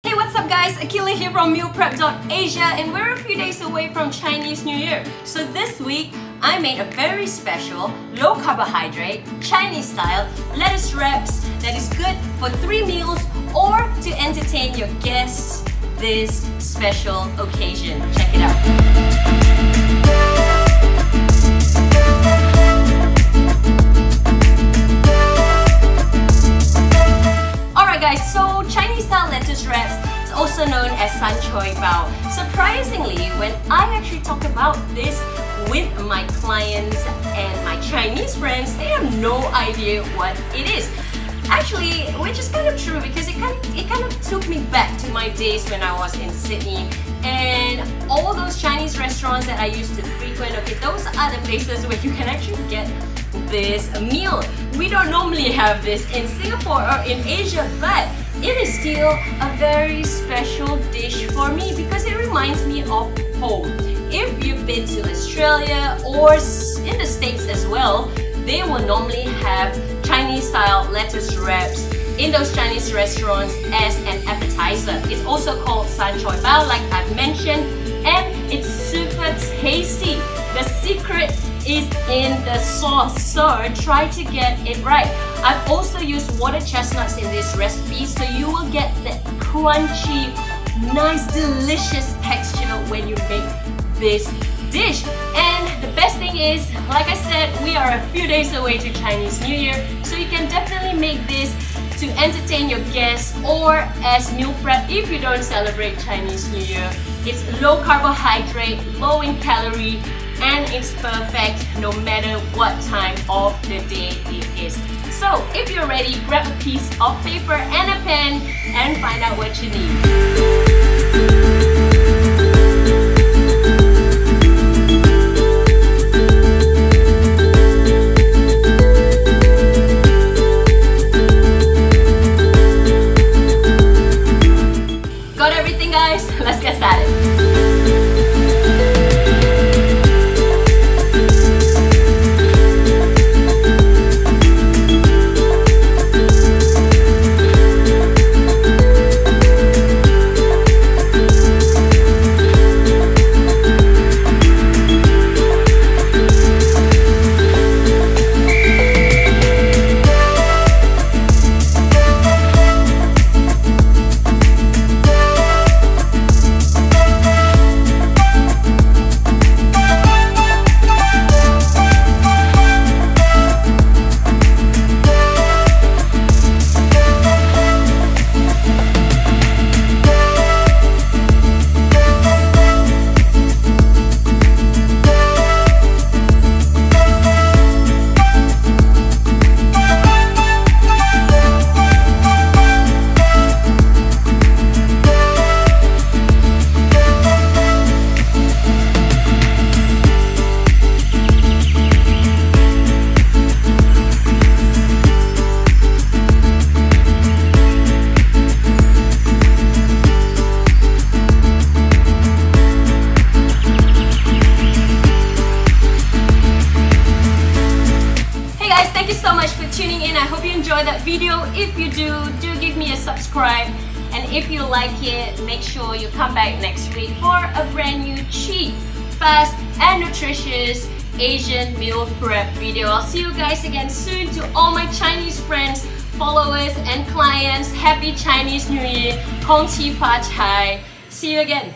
Hey, what's up guys? Akila here from mealprep.asia, and we're a few days away from Chinese New Year. So this week, I made a very special, low carbohydrate, Chinese style lettuce wraps that is good for 3 meals or to entertain your guests this special occasion. Check it out. Guys, so Chinese style lettuce wraps is also known as san choy bao. Surprisingly, when I actually talk about this with my clients and my Chinese friends, they have no idea what it is. Actually, which is kind of true because it kind of took me back to my days when I was in Sydney, and all those Chinese restaurants that I used to frequent. Okay, those are the places where you can actually get this meal. We don't normally have this in Singapore or in Asia, but it is still a very special dish for me because it reminds me of home. If you've been to Australia or in the States as well, they will normally have Chinese style lettuce wraps in those Chinese restaurants as an appetizer. It's also called san choy bao, like I've mentioned, and it's super tasty. The secret is in the sauce, so try to get it right. I've also used water chestnuts in this recipe, so you will get that crunchy, nice, delicious texture when you make this dish. And the best thing is, like I said, we are a few days away to Chinese New Year, so you can definitely make this to entertain your guests or as meal prep if you don't celebrate Chinese New Year. It's low carbohydrate, low in calorie, and it's perfect no matter what time of the day it is. So if you're ready, grab a piece of paper and a pen and find out what you need. Got everything, guys? Let's get started. Thank you so much for tuning in. I hope you enjoyed that video. If you do give me a subscribe. And if you like it, make sure you come back next week for a brand new cheap, fast and nutritious Asian meal prep video. I'll see you guys again soon. To all my Chinese friends, followers and clients, Happy Chinese New Year. Kong Qi Fa Chai. See you again.